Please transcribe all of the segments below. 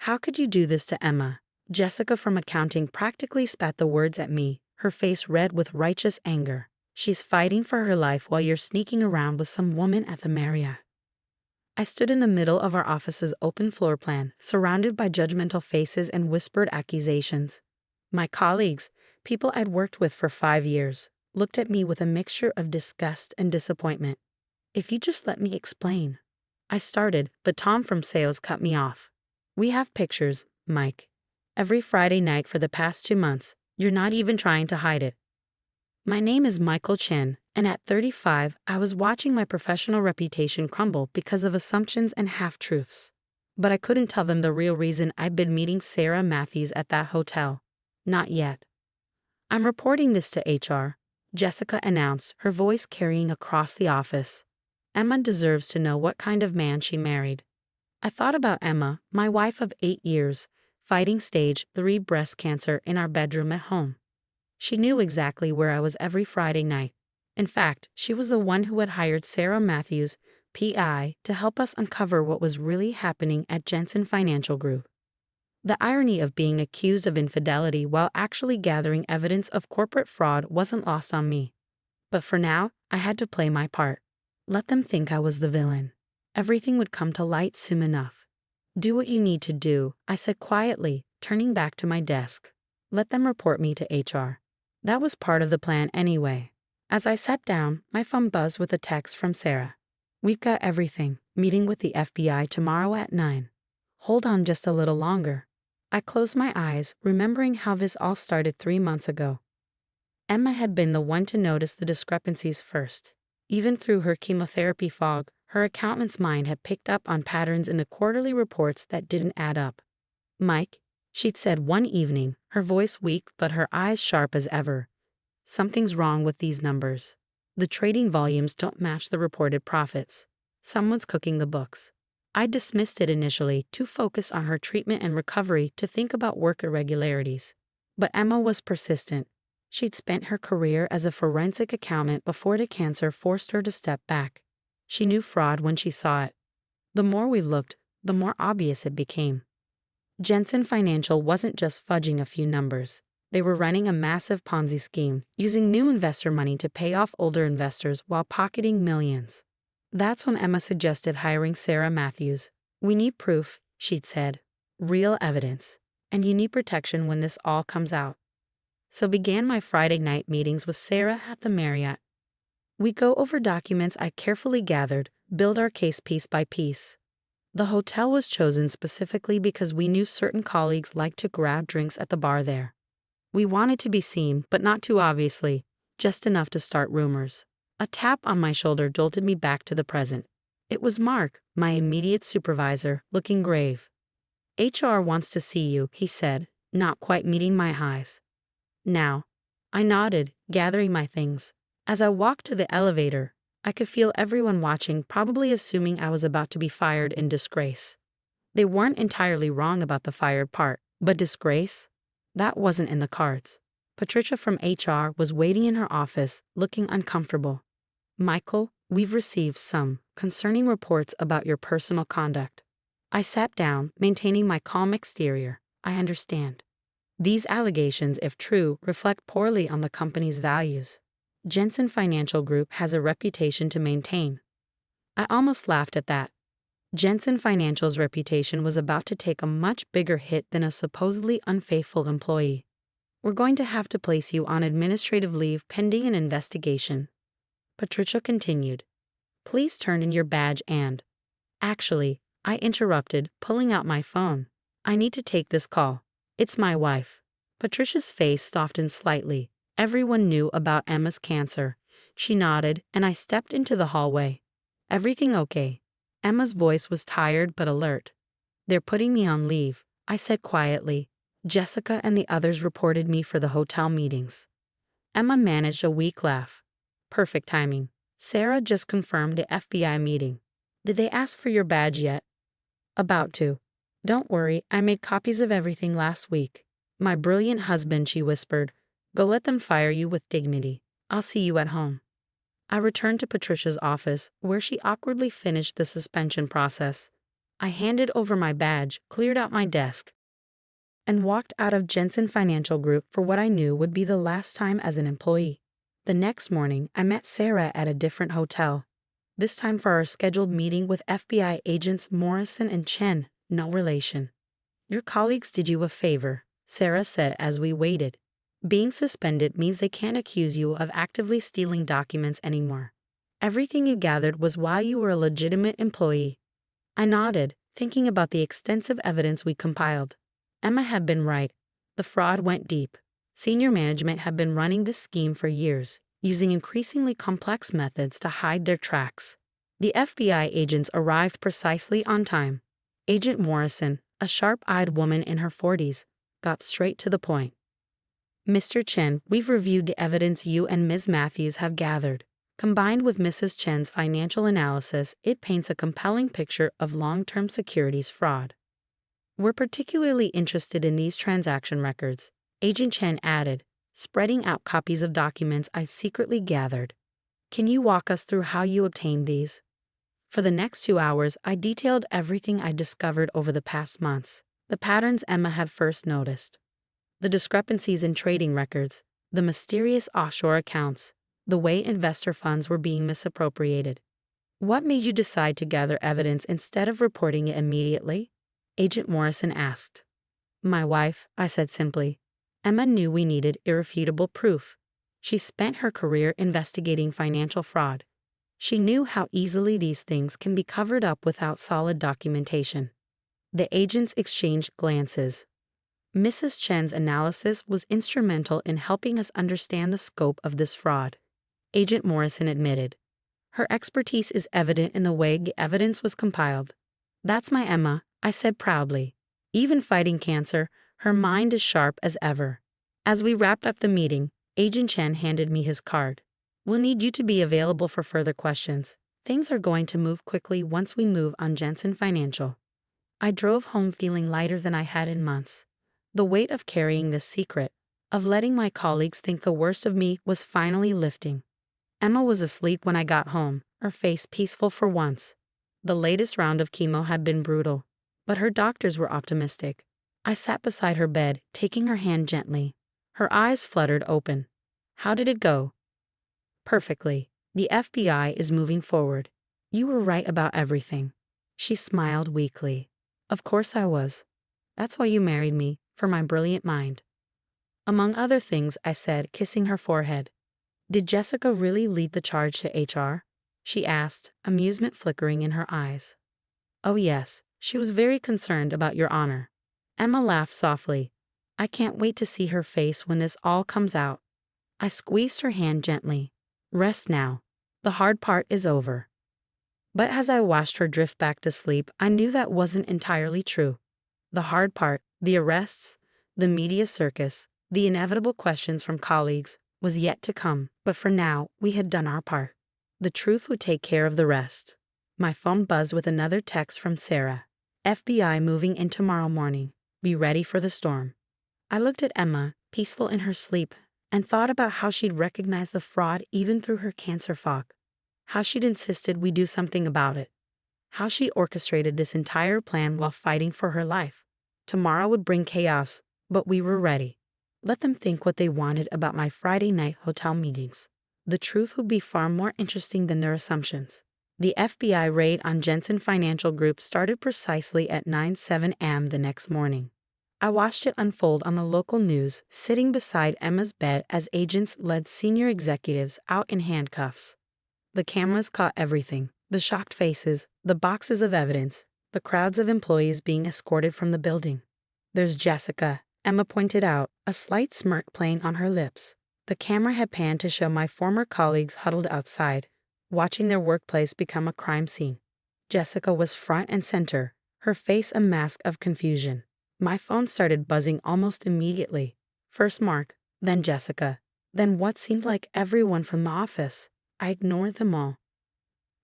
How could you do this to Emma? Jessica from accounting practically spat the words at me, her face red with righteous anger. She's fighting for her life while you're sneaking around with some woman at the Marriott. I stood in the middle of our office's open floor plan, surrounded by judgmental faces and whispered accusations. My colleagues, people I'd worked with for 5 years, looked at me with a mixture of disgust and disappointment. If you just let me explain. I started, but Tom from sales cut me off. We have pictures, Mike. Every Friday night for the past 2 months, you're not even trying to hide it. My name is Michael Chen, and at 35, I was watching my professional reputation crumble because of assumptions and half-truths. But I couldn't tell them the real reason I'd been meeting Sarah Matthews at that hotel. Not yet. I'm reporting this to HR, Jessica announced, her voice carrying across the office. Emma deserves to know what kind of man she married. I thought about Emma, my wife of 8 years, fighting stage 3 breast cancer in our bedroom at home. She knew exactly where I was every Friday night. In fact, she was the one who had hired Sarah Matthews, PI, to help us uncover what was really happening at Jensen Financial Group. The irony of being accused of infidelity while actually gathering evidence of corporate fraud wasn't lost on me. But for now, I had to play my part. Let them think I was the villain. Everything would come to light soon enough. Do what you need to do, I said quietly, turning back to my desk. Let them report me to HR. That was part of the plan anyway. As I sat down, my phone buzzed with a text from Sarah. We've got everything. Meeting with the FBI tomorrow at 9. Hold on just a little longer. I closed my eyes, remembering how this all started 3 months ago. Emma had been the one to notice the discrepancies first. Even through her chemotherapy fog, her accountant's mind had picked up on patterns in the quarterly reports that didn't add up. Mike, she'd said one evening, her voice weak but her eyes sharp as ever. Something's wrong with these numbers. The trading volumes don't match the reported profits. Someone's cooking the books. I dismissed it initially, too focused on her treatment and recovery to think about work irregularities. But Emma was persistent. She'd spent her career as a forensic accountant before the cancer forced her to step back. She knew fraud when she saw it. The more we looked, the more obvious it became. Jensen Financial wasn't just fudging a few numbers. They were running a massive Ponzi scheme, using new investor money to pay off older investors while pocketing millions. That's when Emma suggested hiring Sarah Matthews. We need proof, she'd said. Real evidence. And you need protection when this all comes out. So began my Friday night meetings with Sarah at the Marriott. We go over documents I carefully gathered, build our case piece by piece. The hotel was chosen specifically because we knew certain colleagues liked to grab drinks at the bar there. We wanted to be seen, but not too obviously, just enough to start rumors. A tap on my shoulder jolted me back to the present. It was Mark, my immediate supervisor, looking grave. HR wants to see you, he said, not quite meeting my highs. Now. I nodded, gathering my things. As I walked to the elevator, I could feel everyone watching, probably assuming I was about to be fired in disgrace. They weren't entirely wrong about the fired part, but disgrace? That wasn't in the cards. Patricia from HR was waiting in her office, looking uncomfortable. Michael, we've received some concerning reports about your personal conduct. I sat down, maintaining my calm exterior. I understand. These allegations, if true, reflect poorly on the company's values. Jensen Financial Group has a reputation to maintain. I almost laughed at that. Jensen Financial's reputation was about to take a much bigger hit than a supposedly unfaithful employee. We're going to have to place you on administrative leave pending an investigation. Patricia continued. Please turn in your badge and... Actually, I interrupted, pulling out my phone. I need to take this call. It's my wife. Patricia's face softened slightly. Everyone knew about Emma's cancer. She nodded, and I stepped into the hallway. Everything okay? Emma's voice was tired but alert. They're putting me on leave, I said quietly. Jessica and the others reported me for the hotel meetings. Emma managed a weak laugh. Perfect timing. Sarah just confirmed the FBI meeting. Did they ask for your badge yet? About to. Don't worry, I made copies of everything last week. My brilliant husband, she whispered. Go let them fire you with dignity. I'll see you at home. I returned to Patricia's office, where she awkwardly finished the suspension process. I handed over my badge, cleared out my desk, and walked out of Jensen Financial Group for what I knew would be the last time as an employee. The next morning, I met Sarah at a different hotel, this time for our scheduled meeting with FBI agents Morrison and Chen, no relation. "Your colleagues did you a favor," Sarah said as we waited. "Being suspended means they can't accuse you of actively stealing documents anymore. Everything you gathered was why you were a legitimate employee." I nodded, thinking about the extensive evidence we compiled. Emma had been right. The fraud went deep. Senior management had been running this scheme for years, using increasingly complex methods to hide their tracks. The FBI agents arrived precisely on time. Agent Morrison, a sharp-eyed woman in her 40s, got straight to the point. "Mr. Chen, we've reviewed the evidence you and Ms. Matthews have gathered. Combined with Mrs. Chen's financial analysis, it paints a compelling picture of long-term securities fraud. We're particularly interested in these transaction records," Agent Chen added, spreading out copies of documents I secretly gathered. "Can you walk us through how you obtained these?" For the next 2 hours, I detailed everything I discovered over the past months, the patterns Emma had first noticed, the discrepancies in trading records, the mysterious offshore accounts, the way investor funds were being misappropriated. "What made you decide to gather evidence instead of reporting it immediately?" Agent Morrison asked. "My wife," I said simply. "Emma knew we needed irrefutable proof. She spent her career investigating financial fraud. She knew how easily these things can be covered up without solid documentation." The agents exchanged glances. Mrs. Chen's analysis was instrumental in helping us understand the scope of this fraud, Agent Morrison admitted. "Her expertise is evident in the way the evidence was compiled." "That's my Emma," I said proudly. "Even fighting cancer, her mind is sharp as ever." As we wrapped up the meeting, Agent Chen handed me his card. "We'll need you to be available for further questions. Things are going to move quickly once we move on Jensen Financial." I drove home feeling lighter than I had in months. The weight of carrying this secret, of letting my colleagues think the worst of me, was finally lifting. Emma was asleep when I got home, her face peaceful for once. The latest round of chemo had been brutal, but her doctors were optimistic. I sat beside her bed, taking her hand gently. Her eyes fluttered open. "How did it go?" "Perfectly. The FBI is moving forward. You were right about everything." She smiled weakly. "Of course I was. That's why you married me, for my brilliant mind." "Among other things," I said, kissing her forehead. "Did Jessica really lead the charge to HR?" she asked, amusement flickering in her eyes. "Oh yes, she was very concerned about your honor." Emma laughed softly. "I can't wait to see her face when this all comes out." I squeezed her hand gently. "Rest now. The hard part is over." But as I watched her drift back to sleep, I knew that wasn't entirely true. The hard part, the arrests, the media circus, the inevitable questions from colleagues, was yet to come. But for now, we had done our part. The truth would take care of the rest. My phone buzzed with another text from Sarah. "FBI moving in tomorrow morning. Be ready for the storm." I looked at Emma, peaceful in her sleep, and thought about how she'd recognized the fraud even through her cancer fog. How she'd insisted we do something about it. How she orchestrated this entire plan while fighting for her life. Tomorrow would bring chaos, but we were ready. Let them think what they wanted about my Friday night hotel meetings. The truth would be far more interesting than their assumptions. The FBI raid on Jensen Financial Group started precisely at 9:07 a.m. the next morning. I watched it unfold on the local news, sitting beside Emma's bed as agents led senior executives out in handcuffs. The cameras caught everything: the shocked faces, the boxes of evidence, the crowds of employees being escorted from the building. "There's Jessica," Emma pointed out, a slight smirk playing on her lips. The camera had panned to show my former colleagues huddled outside, watching their workplace become a crime scene. Jessica was front and center, her face a mask of confusion. My phone started buzzing almost immediately. First Mark, then Jessica, then what seemed like everyone from the office. I ignored them all.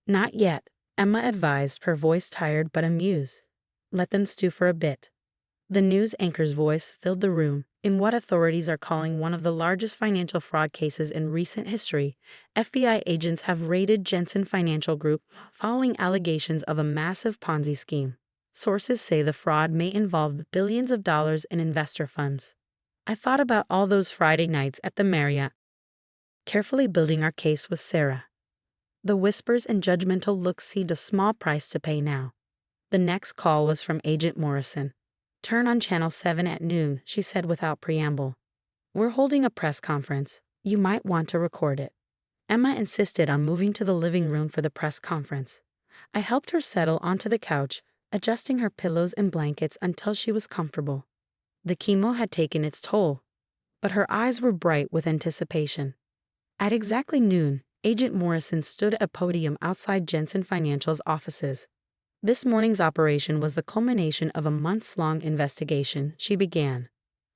"Not yet," Emma advised, her voice tired but amused. "Let them stew for a bit." The news anchor's voice filled the room. In what authorities are calling one of the largest financial fraud cases in recent history, FBI agents have raided Jensen Financial Group following allegations of a massive Ponzi scheme. Sources say the fraud may involve billions of dollars in investor funds. I thought about all those Friday nights at the Marriott, carefully building our case with Sarah. The whispers and judgmental looks seemed a small price to pay now. The next call was from Agent Morrison. "Turn on Channel 7 at noon," she said without preamble. "We're holding a press conference. You might want to record it." Emma insisted on moving to the living room for the press conference. I helped her settle onto the couch, adjusting her pillows and blankets until she was comfortable. The chemo had taken its toll, but her eyes were bright with anticipation. At exactly noon, Agent Morrison stood at a podium outside Jensen Financial's offices. This morning's operation was the culmination of a months-long investigation, she began.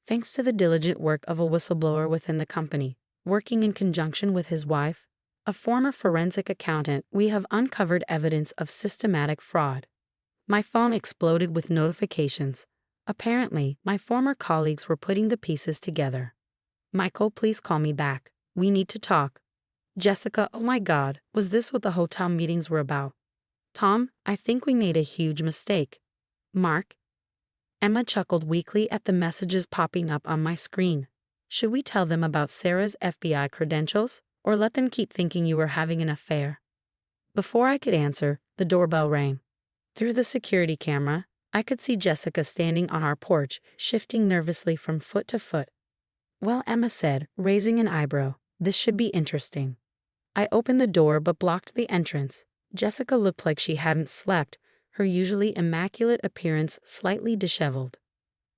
Thanks to the diligent work of a whistleblower within the company, working in conjunction with his wife, a former forensic accountant, we have uncovered evidence of systematic fraud. My phone exploded with notifications. Apparently, my former colleagues were putting the pieces together. "Michael, please call me back. We need to talk." "Jessica, oh my God, was this what the hotel meetings were about?" "Tom, I think we made a huge mistake." "Mark?" Emma chuckled weakly at the messages popping up on my screen. "Should we tell them about Sarah's FBI credentials, or let them keep thinking you were having an affair?" Before I could answer, the doorbell rang. Through the security camera, I could see Jessica standing on our porch, shifting nervously from foot to foot. "Well," Emma said, raising an eyebrow, "this should be interesting." I opened the door but blocked the entrance. Jessica looked like she hadn't slept, her usually immaculate appearance slightly disheveled.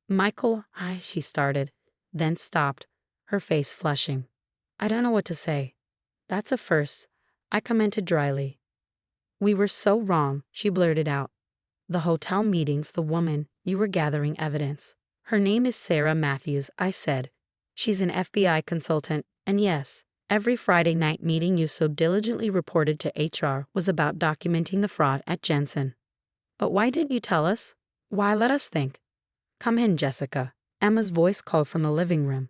"Michael, she started, then stopped, her face flushing. "I don't know what to say." "That's a first," I commented dryly. "We were so wrong," she blurted out. "The hotel meetings, the woman, you were gathering evidence. Her name is Sarah Matthews," I said. "She's an FBI consultant, and yes, every Friday night meeting you so diligently reported to HR was about documenting the fraud at Jensen." "But why didn't you tell us? Why let us think?" "Come in, Jessica," Emma's voice called from the living room.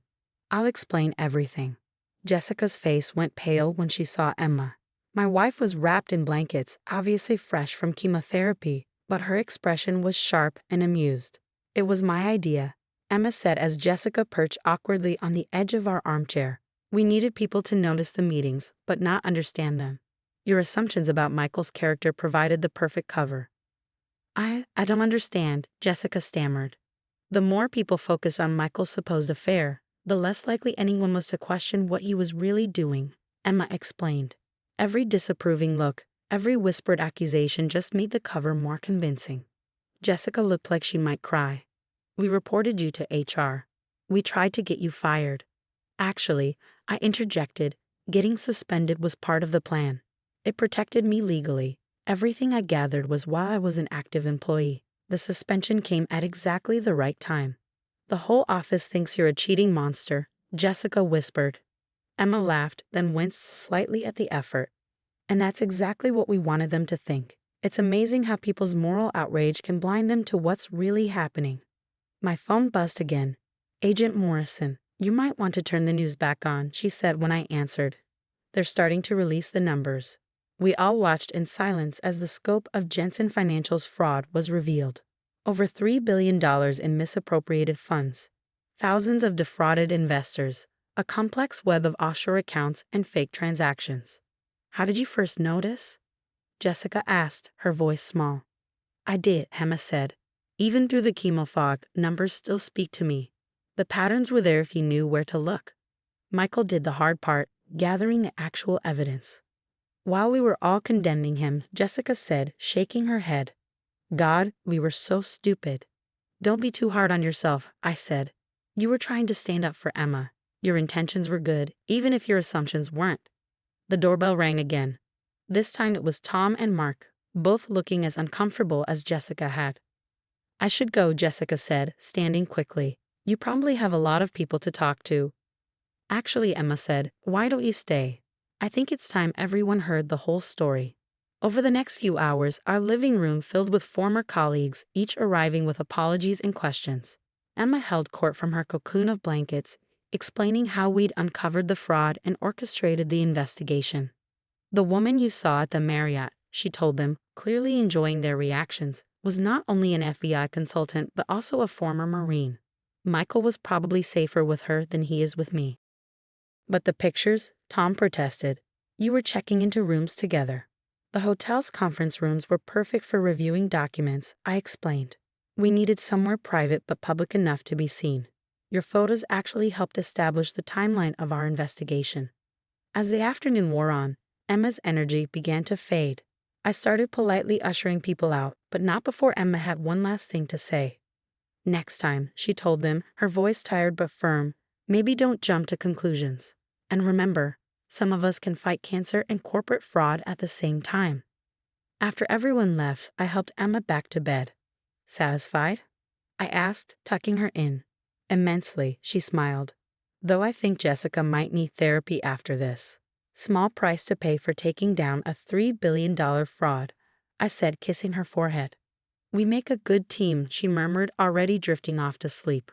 "I'll explain everything." Jessica's face went pale when she saw Emma. My wife was wrapped in blankets, obviously fresh from chemotherapy, but her expression was sharp and amused. "It was my idea," Emma said as Jessica perched awkwardly on the edge of our armchair. "We needed people to notice the meetings, but not understand them. Your assumptions about Michael's character provided the perfect cover." I don't understand," Jessica stammered. "The more people focused on Michael's supposed affair, the less likely anyone was to question what he was really doing," Emma explained. Every disapproving look, every whispered accusation just made the cover more convincing. Jessica looked like she might cry. "We reported you to HR. We tried to get you fired." "Actually," I interjected, "getting suspended was part of the plan. It protected me legally. Everything I gathered was while I was an active employee. The suspension came at exactly the right time." "The whole office thinks you're a cheating monster," Jessica whispered. Emma laughed, then winced slightly at the effort. "And that's exactly what we wanted them to think. It's amazing how people's moral outrage can blind them to what's really happening." My phone buzzed again. "Agent Morrison, you might want to turn the news back on," she said when I answered. "They're starting to release the numbers." We all watched in silence as the scope of Jensen Financial's fraud was revealed. Over $3 billion in misappropriated funds, thousands of defrauded investors, a complex web of offshore accounts and fake transactions. "How did you first notice?" Jessica asked, her voice small. "I did," Emma said. "Even through the chemo fog, numbers still speak to me. The patterns were there if you knew where to look." Michael did the hard part, gathering the actual evidence. While we were all condemning him, Jessica said, shaking her head, "God, we were so stupid." "Don't be too hard on yourself," I said. "You were trying to stand up for Emma. Your intentions were good, even if your assumptions weren't." The doorbell rang again. This time it was Tom and Mark, both looking as uncomfortable as Jessica had. "I should go," Jessica said, standing quickly. "You probably have a lot of people to talk to." "Actually," Emma said, "why don't you stay? I think it's time everyone heard the whole story." Over the next few hours, our living room filled with former colleagues, each arriving with apologies and questions. Emma held court from her cocoon of blankets, explaining how we'd uncovered the fraud and orchestrated the investigation. "The woman you saw at the Marriott," she told them, clearly enjoying their reactions, was not only an FBI consultant but also a former Marine. Michael was probably safer with her than he is with me. But the pictures, Tom protested. You were checking into rooms together. The hotel's conference rooms were perfect for reviewing documents, I explained. We needed somewhere private but public enough to be seen. Your photos actually helped establish the timeline of our investigation. As the afternoon wore on, Emma's energy began to fade. I started politely ushering people out, but not before Emma had one last thing to say. Next time, she told them, her voice tired but firm, maybe don't jump to conclusions. And remember, some of us can fight cancer and corporate fraud at the same time. After everyone left, I helped Emma back to bed. Satisfied? I asked, tucking her in. Immensely, she smiled. Though I think Jessica might need therapy after this. Small price to pay for taking down a $3 billion fraud, I said, kissing her forehead. We make a good team, she murmured, already drifting off to sleep.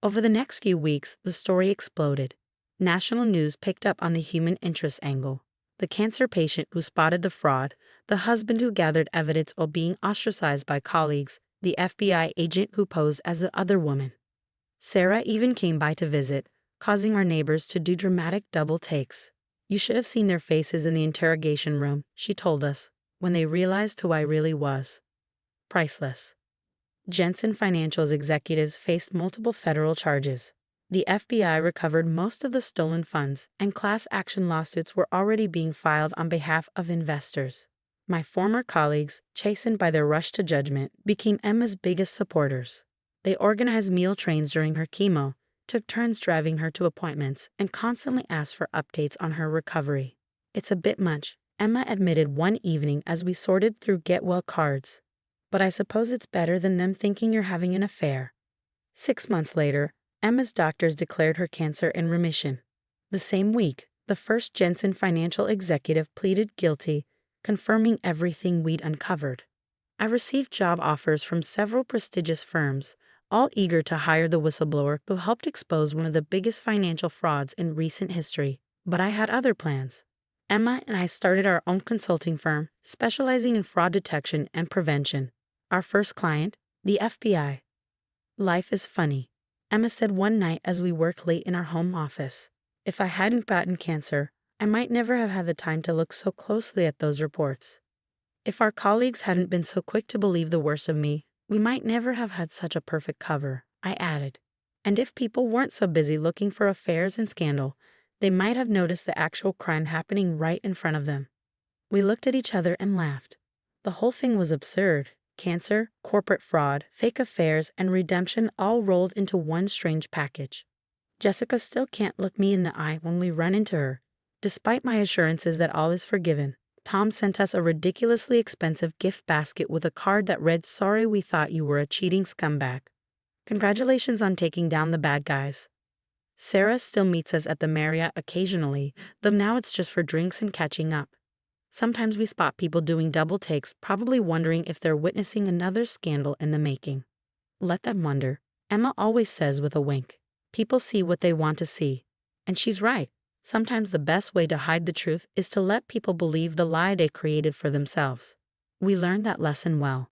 Over the next few weeks, the story exploded. National news picked up on the human interest angle. The cancer patient who spotted the fraud, the husband who gathered evidence while being ostracized by colleagues, the FBI agent who posed as the other woman. Sarah even came by to visit, causing our neighbors to do dramatic double takes. You should have seen their faces in the interrogation room, she told us, when they realized who I really was. Priceless. Jensen Financial's executives faced multiple federal charges. The FBI recovered most of the stolen funds, and class action lawsuits were already being filed on behalf of investors. My former colleagues, chastened by their rush to judgment, became Emma's biggest supporters. They organized meal trains during her chemo, took turns driving her to appointments, and constantly asked for updates on her recovery. It's a bit much, Emma admitted one evening as we sorted through get-well cards. But I suppose it's better than them thinking you're having an affair. 6 months later, Emma's doctors declared her cancer in remission. The same week, the first Jensen Financial executive pleaded guilty, confirming everything we'd uncovered. I received job offers from several prestigious firms, all eager to hire the whistleblower who helped expose one of the biggest financial frauds in recent history. But I had other plans. Emma and I started our own consulting firm, specializing in fraud detection and prevention. Our first client, the FBI. Life is funny, Emma said one night as we worked late in our home office. If I hadn't gotten cancer, I might never have had the time to look so closely at those reports. If our colleagues hadn't been so quick to believe the worst of me, we might never have had such a perfect cover, I added. And if people weren't so busy looking for affairs and scandal, they might have noticed the actual crime happening right in front of them. We looked at each other and laughed. The whole thing was absurd. Cancer, corporate fraud, fake affairs, and redemption all rolled into one strange package. Jessica still can't look me in the eye when we run into her. Despite my assurances that all is forgiven, Tom sent us a ridiculously expensive gift basket with a card that read, "Sorry we thought you were a cheating scumbag. Congratulations on taking down the bad guys." Sarah still meets us at the Marriott occasionally, though now it's just for drinks and catching up. Sometimes we spot people doing double takes, probably wondering if they're witnessing another scandal in the making. Let them wonder, Emma always says with a wink. People see what they want to see. And she's right. Sometimes the best way to hide the truth is to let people believe the lie they created for themselves. We learned that lesson well.